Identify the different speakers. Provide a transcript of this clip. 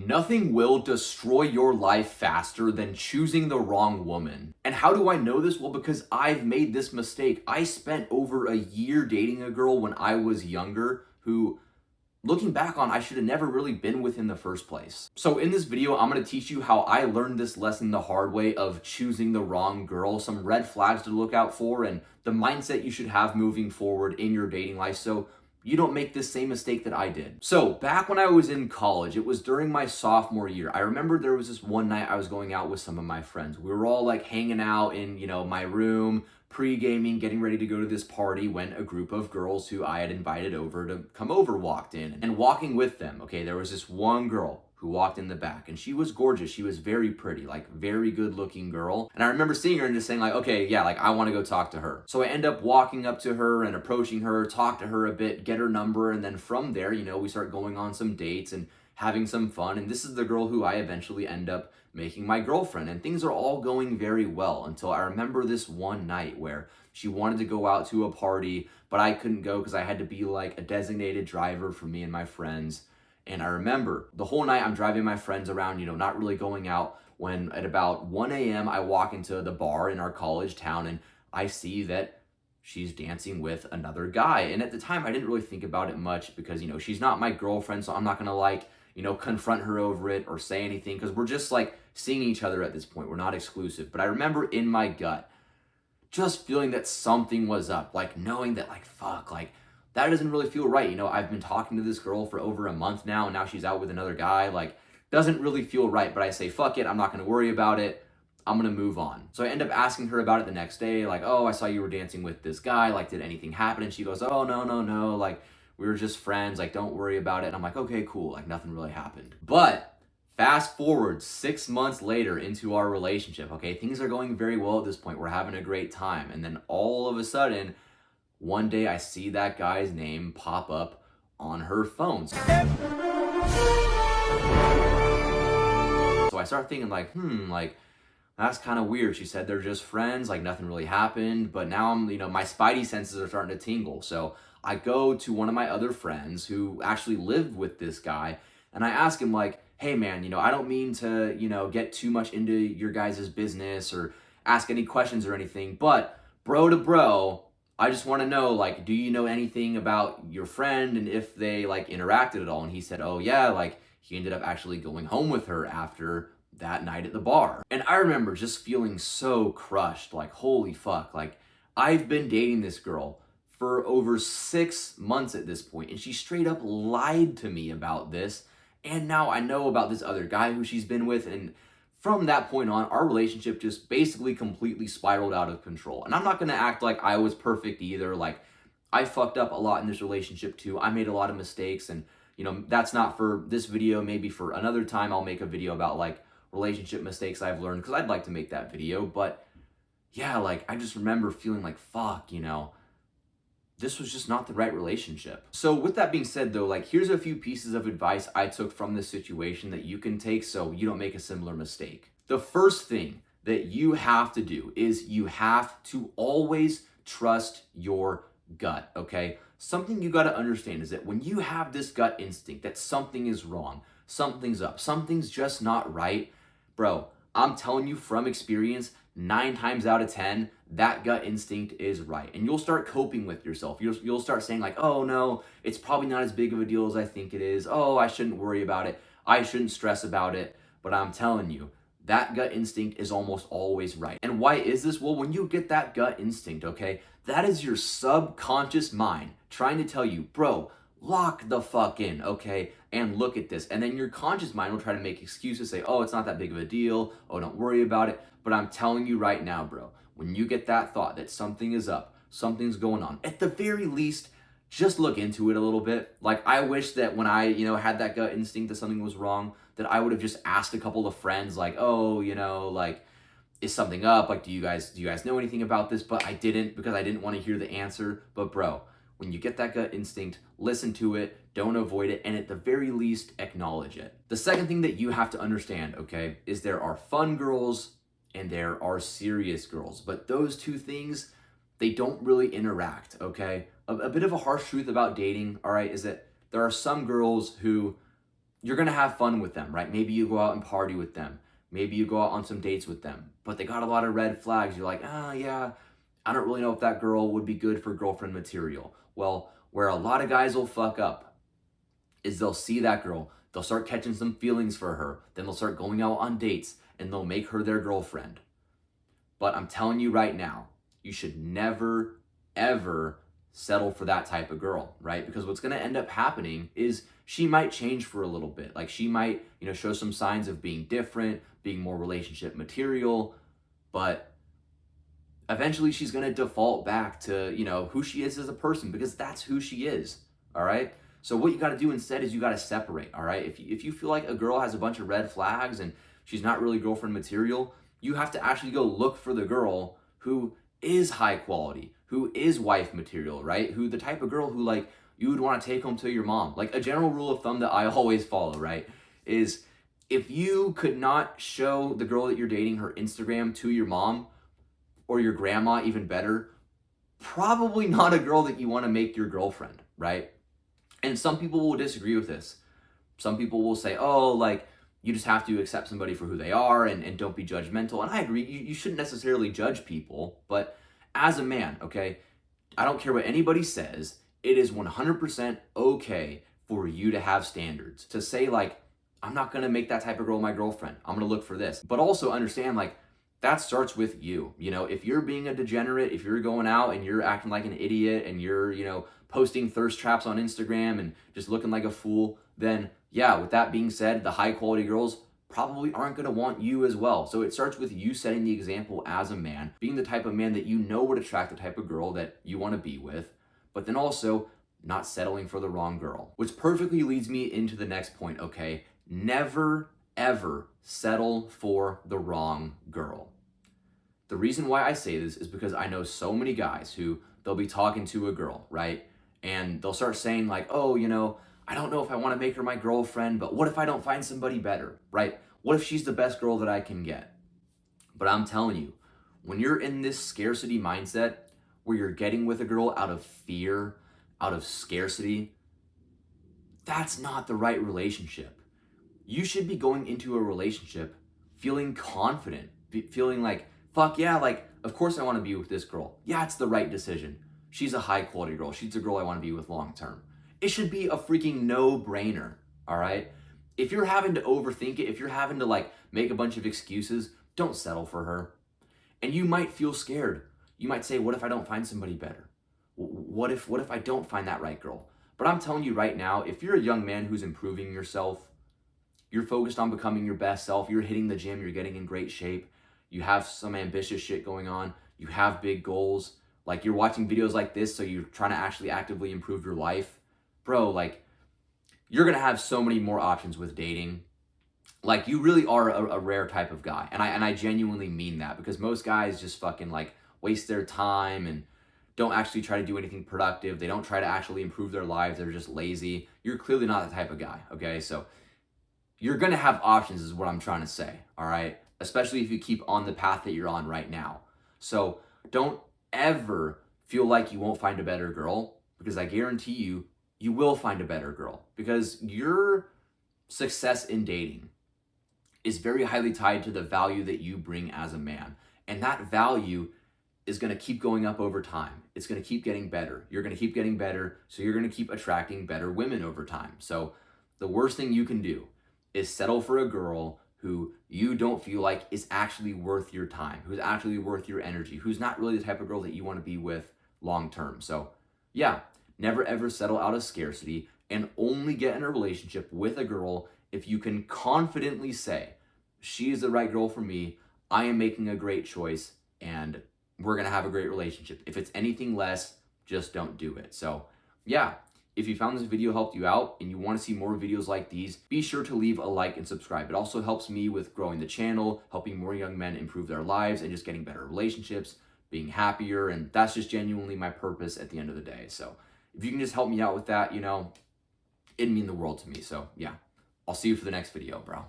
Speaker 1: Nothing will destroy your life faster than choosing the wrong woman. And how do I know this? Well, because I've made this mistake. I spent over a year dating a girl when I was younger who, looking back on, I should have never really been with in the first place. So in this video, I'm going to teach you how I learned this lesson the hard way of choosing the wrong girl, some red flags to look out for, and the mindset you should have moving forward in your dating life so you don't make this same mistake that I did. So back when I was in college, it was during my sophomore year. I remember there was this one night I was going out with some of my friends. We were all like hanging out in, my room, pre-gaming, getting ready to go to this party when a group of girls who I had invited over to come over walked in. And walking with them, okay, there was this one girl who walked in the back, and she was gorgeous. She was very pretty, like very good looking girl. And I remember seeing her and just saying like, okay, yeah, like I want to go talk to her. So I end up walking up to her and approaching her, talk to her a bit, get her number. And then from there, we start going on some dates and having some fun. And this is the girl who I eventually end up making my girlfriend. And things are all going very well until I remember this one night where she wanted to go out to a party, but I couldn't go because I had to be like a designated driver for me and my friends. And I remember the whole night I'm driving my friends around, not really going out, when at about 1 a.m. I walk into the bar in our college town and I see that she's dancing with another guy. And at the time I didn't really think about it much because, she's not my girlfriend, so I'm not gonna confront her over it or say anything because we're just like seeing each other at this point. We're not exclusive. But I remember in my gut just feeling that something was up, like knowing that fuck, that doesn't really feel right. I've been talking to this girl for over a month now, and now she's out with another guy. Doesn't really feel right, but I say, fuck it, I'm not going to worry about it. I'm going to move on. So I end up asking her about it the next day, oh, I saw you were dancing with this guy. Did anything happen? And she goes, oh, no. We were just friends. Don't worry about it. And I'm like, okay, cool. Nothing really happened. But fast forward 6 months later into our relationship, okay? Things are going very well at this point. We're having a great time. And then all of a sudden, one day I see that guy's name pop up on her phone. So I start thinking that's kind of weird. She said they're just friends, nothing really happened. But now I'm, my spidey senses are starting to tingle. So I go to one of my other friends who actually lived with this guy, and I ask him hey man, I don't mean to, get too much into your guys' business or ask any questions or anything, but bro to bro, I just want to know, do you know anything about your friend and if they interacted at all? And he said, oh yeah, he ended up actually going home with her after that night at the bar. And I remember just feeling so crushed, holy fuck, I've been dating this girl for over 6 months at this point, and she straight up lied to me about this. And now I know about this other guy who she's been with, and from that point on, our relationship just basically completely spiraled out of control. And I'm not going to act like I was perfect either. I fucked up a lot in this relationship too. I made a lot of mistakes, and that's not for this video. Maybe for another time I'll make a video about relationship mistakes I've learned, because I'd like to make that video. But yeah, I just remember feeling fuck, this was just not the right relationship. So with that being said though, here's a few pieces of advice I took from this situation that you can take so you don't make a similar mistake. The first thing that you have to do is you have to always trust your gut, okay? Something you got to understand is that when you have this gut instinct that something is wrong, something's up, something's just not right, bro, I'm telling you from experience, 9 times out of 10, that gut instinct is right. And you'll start coping with yourself. You'll start saying oh no, it's probably not as big of a deal as I think it is. Oh, I shouldn't worry about it. I shouldn't stress about it. But I'm telling you, that gut instinct is almost always right. And why is this? Well, when you get that gut instinct, okay, that is your subconscious mind trying to tell you, bro, lock the fuck in, okay? And look at this. And then your conscious mind will try to make excuses, say, oh, it's not that big of a deal. Oh, don't worry about it. But I'm telling you right now, bro, when you get that thought that something is up, something's going on, at the very least, just look into it a little bit. I wish that when I, had that gut instinct that something was wrong, that I would have just asked a couple of friends, oh, is something up? Do you guys know anything about this? But I didn't, because I didn't want to hear the answer. But bro, when you get that gut instinct, listen to it, don't avoid it, and at the very least, acknowledge it. The second thing that you have to understand, okay, is there are fun girls and there are serious girls. But those two things, they don't really interact, okay? A bit of a harsh truth about dating, all right, is that there are some girls who you're going to have fun with them, right? Maybe you go out and party with them. Maybe you go out on some dates with them, but they got a lot of red flags. You're like, yeah, I don't really know if that girl would be good for girlfriend material. Well, where a lot of guys will fuck up is they'll see that girl, they'll start catching some feelings for her, then they'll start going out on dates and they'll make her their girlfriend. But I'm telling you right now, you should never, ever settle for that type of girl, right? Because what's going to end up happening is she might change for a little bit. Like she might, show some signs of being different, being more relationship material, but eventually she's going to default back to, who she is as a person, because that's who she is. All right. So what you got to do instead is you got to separate. All right. If you feel like a girl has a bunch of red flags and she's not really girlfriend material, you have to actually go look for the girl who is high quality, who is wife material, right? Who the type of girl who like you would want to take home to your mom. Like a general rule of thumb that I always follow, right? Is if you could not show the girl that you're dating her Instagram to your mom or your grandma, even better, probably not a girl that you want to make your girlfriend, right? And some people will disagree with this. Some people will say, oh, like, you just have to accept somebody for who they are and don't be judgmental. And I agree, you shouldn't necessarily judge people, but as a man, okay, I don't care what anybody says, it is 100% okay for you to have standards. To say like, I'm not gonna make that type of girl my girlfriend, I'm gonna look for this. But also understand like, that starts with you. If you're being a degenerate, if you're going out and you're acting like an idiot and you're, posting thirst traps on Instagram and just looking like a fool, then yeah, with that being said, the high quality girls probably aren't going to want you as well. So it starts with you setting the example as a man, being the type of man that you know would attract the type of girl that you want to be with, but then also not settling for the wrong girl. Which perfectly leads me into the next point, okay? Never, ever settle for the wrong girl. The reason why I say this is because I know so many guys who they'll be talking to a girl, right? And they'll start saying like, oh, I don't know if I want to make her my girlfriend, but what if I don't find somebody better, right? What if she's the best girl that I can get? But I'm telling you, when you're in this scarcity mindset where you're getting with a girl out of fear, out of scarcity, that's not the right relationship. You should be going into a relationship feeling confident, feeling like, fuck yeah, like, of course I want to be with this girl. Yeah, it's the right decision. She's a high quality girl. She's a girl I want to be with long term. It should be a freaking no-brainer, all right? If you're having to overthink it, if you're having to like make a bunch of excuses, don't settle for her. And you might feel scared. You might say, what if I don't find somebody better? What if I don't find that right girl? But I'm telling you right now, if you're a young man who's improving yourself, you're focused on becoming your best self, you're hitting the gym, you're getting in great shape, you have some ambitious shit going on, you have big goals, like you're watching videos like this, so you're trying to actually actively improve your life, bro, like you're gonna have so many more options with dating. Like you really are a rare type of guy. And I genuinely mean that, because most guys just fucking like waste their time and don't actually try to do anything productive. They don't try to actually improve their lives. They're just lazy. You're clearly not that type of guy, okay? So you're gonna have options is what I'm trying to say, all right? Especially if you keep on the path that you're on right now. So don't ever feel like you won't find a better girl, because I guarantee you, you will find a better girl, because your success in dating is very highly tied to the value that you bring as a man. And that value is going to keep going up over time. It's going to keep getting better. You're going to keep getting better, so you're going to keep attracting better women over time. So the worst thing you can do is settle for a girl who you don't feel like is actually worth your time, who's actually worth your energy, who's not really the type of girl that you want to be with long term. So yeah, never ever settle out of scarcity, and only get in a relationship with a girl if you can confidently say, she is the right girl for me, I am making a great choice, and we're going to have a great relationship. If it's anything less, just don't do it. So yeah, if you found this video helped you out and you want to see more videos like these, be sure to leave a like and subscribe. It also helps me with growing the channel, helping more young men improve their lives and just getting better relationships, being happier, and that's just genuinely my purpose at the end of the day. So if you can just help me out with that, it'd mean the world to me. So yeah, I'll see you for the next video, bro.